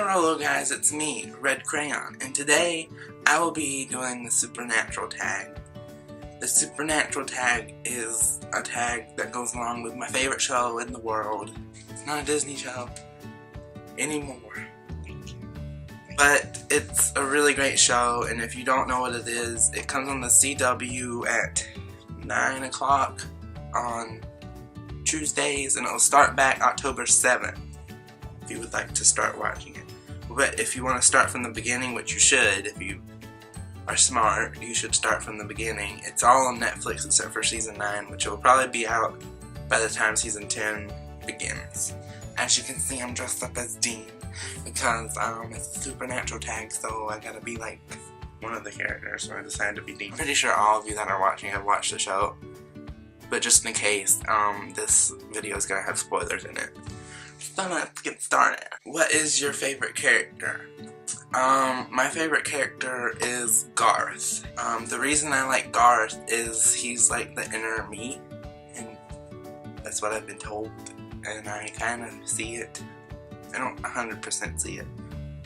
Hello guys, it's me, Red Crayon, and today I will be doing the Supernatural tag. The Supernatural tag is a tag that goes along with my favorite show in the world. It's not a Disney show anymore, but it's a really great show, and if you don't know what it is, it comes on the CW at 9 o'clock on Tuesdays, and it'll start back October 7th. If you would like to start watching it. But if you want to start from the beginning, which you should, if you are smart, you should start from the beginning. It's all on Netflix except for season 9, which will probably be out by the time season 10 begins. As you can see, I'm dressed up as Dean because it's a Supernatural tag, so I gotta be like one of the characters, so I decided to be Dean. I'm pretty sure all of you that are watching have watched the show, but just in case, this video is gonna have spoilers in it. So let's get started. What is your favorite character? My favorite character is Garth. The reason I like Garth is he's like the inner me, and that's what I've been told, and I kind of see it. I don't 100% see it.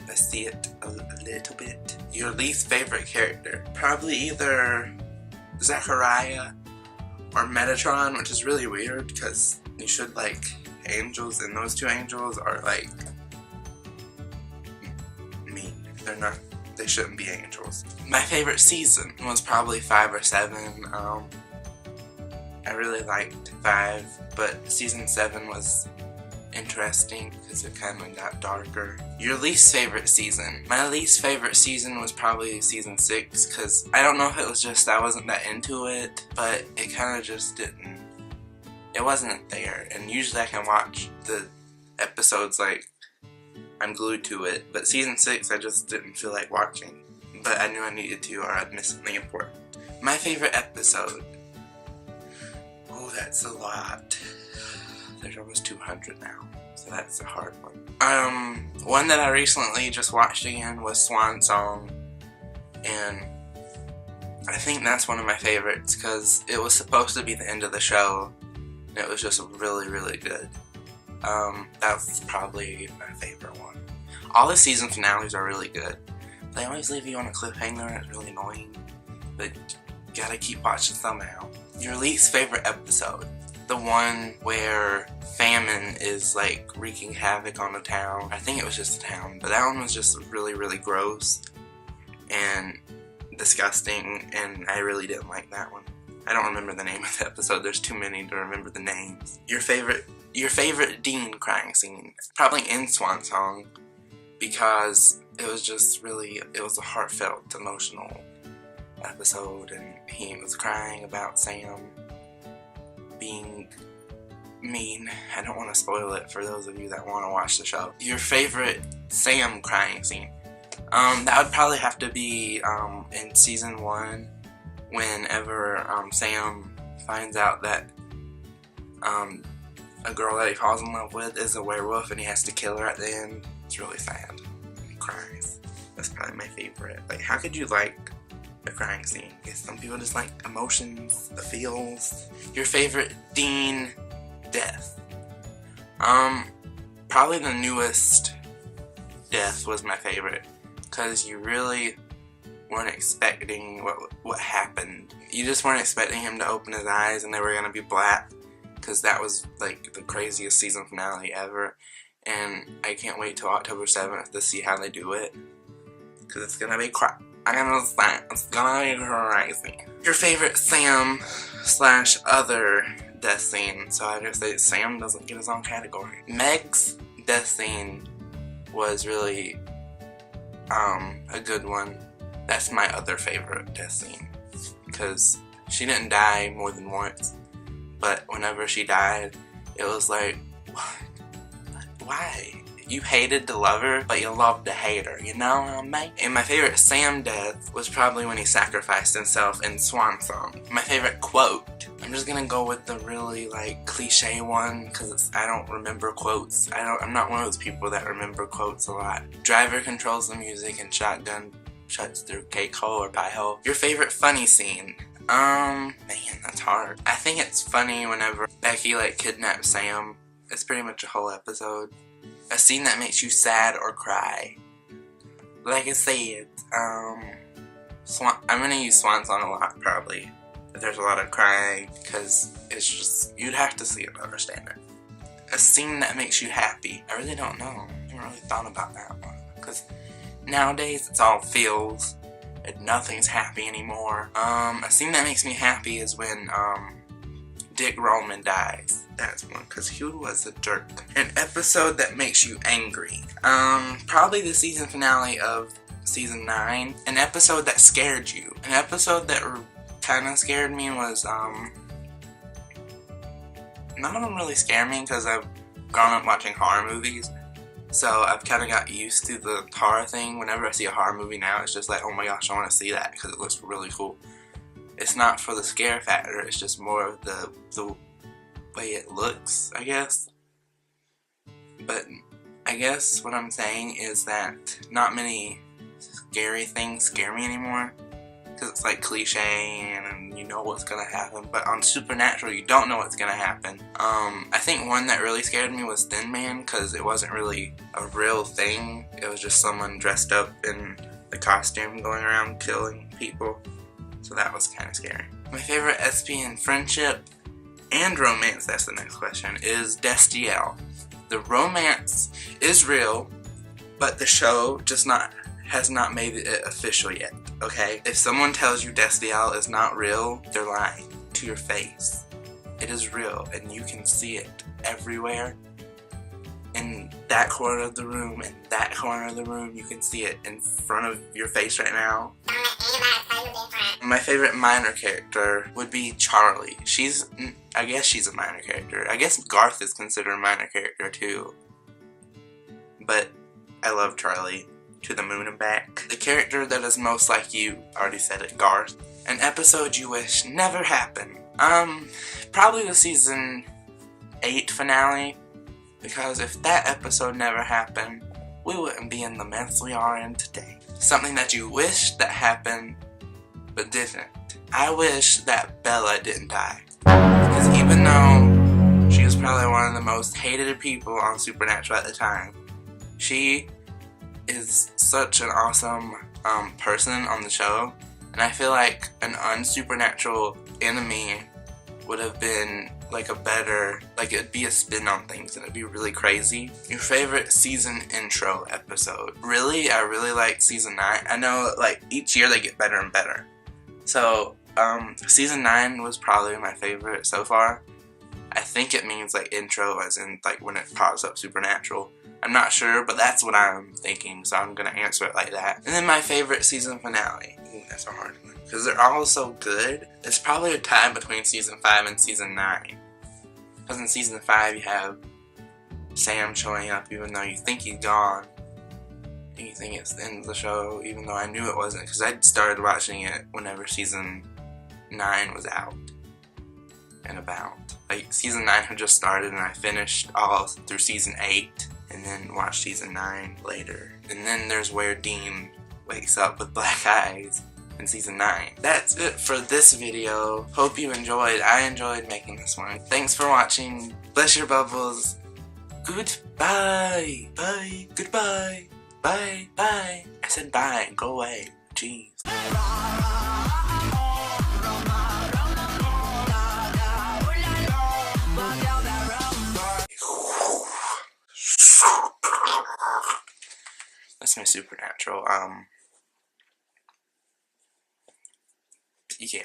I see it a little bit. Your least favorite character? Probably either Zachariah or Metatron, which is really weird because you should like angels, and those two angels are like mean. They shouldn't be angels. My favorite season was probably 5 or 7. I really liked 5, but season 7 was interesting because it kind of got darker. Your least favorite season? My least favorite season was probably season 6 because I don't know if it was just I wasn't that into it, but it kind of just didn't. It wasn't there, and usually I can watch the episodes like I'm glued to it, but season 6 I just didn't feel like watching, but I knew I needed to or I'd miss something important. My favorite episode? Oh, that's a lot. There's almost 200 now, so that's a hard one. One that I recently just watched again was Swan Song, and I think that's one of my favorites because it was supposed to be the end of the show. It was just really, really good. That's probably my favorite one. All the season finales are really good. They always leave you on a cliffhanger, and it's really annoying, but you gotta keep watching somehow. Your least favorite episode? The one where famine is like wreaking havoc on the town. I think it was just a town, but that one was just really, really gross and disgusting, and I really didn't like that one. I don't remember the name of the episode. There's too many to remember the names. Your favorite Dean crying scene? Probably in Swan Song, because it was just really, it was a heartfelt, emotional episode, and he was crying about Sam being mean. I don't want to spoil it for those of you that want to watch the show. Your favorite Sam crying scene? That would probably have to be in season 1. Whenever Sam finds out that a girl that he falls in love with is a werewolf and he has to kill her at the end. It's really sad. He cries. That's probably my favorite. Like, how could you like a crying scene? I guess some people just like emotions, the feels. Your favorite Dean death? Probably the newest death was my favorite, because you really weren't expecting what happened. You just weren't expecting him to open his eyes and they were gonna be black, because that was like the craziest season finale ever, and I can't wait till October 7th to see how they do it, because it's gonna be it's gonna be crazy. Your favorite Sam / other death scene? So I just say Sam doesn't get his own category. Meg's death scene was really a good one. That's my other favorite death scene, because she didn't die more than once, but whenever she died, it was like, what? Why? You hated to love her, but you loved to hate her, you know what I mean? And my favorite Sam death was probably when he sacrificed himself in Swan Song. My favorite quote? I'm just gonna go with the really like cliche one, because I don't remember quotes. I'm not one of those people that remember quotes a lot. Driver controls the music and shotgun shuts through cake hole or pie hole. Your favorite funny scene? Man, that's hard. I think it's funny whenever Becky like kidnaps Sam. It's pretty much a whole episode. A scene that makes you sad or cry. Like I said, I'm gonna use Swan Song a lot, probably. But there's a lot of crying, because it's just, you'd have to see it to understand it. A scene that makes you happy. I really don't know. I haven't really thought about that one. Because nowadays, it's all feels, and nothing's happy anymore. A scene that makes me happy is when, Dick Roman dies. That's one, because he was a jerk. An episode that makes you angry. Probably the season finale of season 9. An episode that scared you. An episode that kind of scared me was, none of them really scare me because I've grown up watching horror movies. So I've kind of got used to the horror thing. Whenever I see a horror movie now, it's just like, oh my gosh, I want to see that because it looks really cool. It's not for the scare factor, it's just more of the way it looks, I guess. But I guess what I'm saying is that not many scary things scare me anymore. Because it's like cliche and you know what's gonna happen. But on Supernatural, you don't know what's gonna happen. I think one that really scared me was Thin Man, because it wasn't really a real thing. It was just someone dressed up in the costume going around killing people. So that was kind of scary. My favorite SP friendship and romance, that's the next question, is Destiel. The romance is real, but the show just has not made it official yet, okay? If someone tells you Destiel is not real, they're lying to your face. It is real, and you can see it everywhere. In that corner of the room, in that corner of the room, you can see it in front of your face right now. My favorite minor character would be Charlie. I guess she's a minor character. I guess Garth is considered a minor character too. But I love Charlie to the moon and back. The character that is most like you, already said it, Garth. An episode you wish never happened. Probably the season 8 finale. Because if that episode never happened, we wouldn't be in the mess we are in today. Something that you wish that happened, but didn't. I wish that Bella didn't die. Because even though she was probably one of the most hated people on Supernatural at the time, she is such an awesome person on the show. And I feel like an unsupernatural enemy would have been like a better, like it'd be a spin on things and it'd be really crazy. Your favorite season intro episode? Really, I really like season 9. I know like each year they get better and better. So season 9 was probably my favorite so far. I think it means like intro as in like when it pops up Supernatural. I'm not sure, but that's what I'm thinking, so I'm gonna answer it like that. And then my favorite season finale. Ooh, that's a hard one. Because they're all so good. It's probably a tie between season 5 and season 9. Because in season 5 you have Sam showing up even though you think he's gone. And you think it's the end of the show, even though I knew it wasn't. Because I started watching it whenever season 9 was out and about. Like season 9 had just started and I finished all through season 8. And then watched season 9 later. And then there's where Dean wakes up with black eyes in season 9. That's it for this video. Hope you enjoyed. I enjoyed making this one. Thanks for watching. Bless your bubbles. Goodbye. Bye. Goodbye. Bye. Bye. I said bye. Go away. Jeez. That's my Supernatural. Yeah.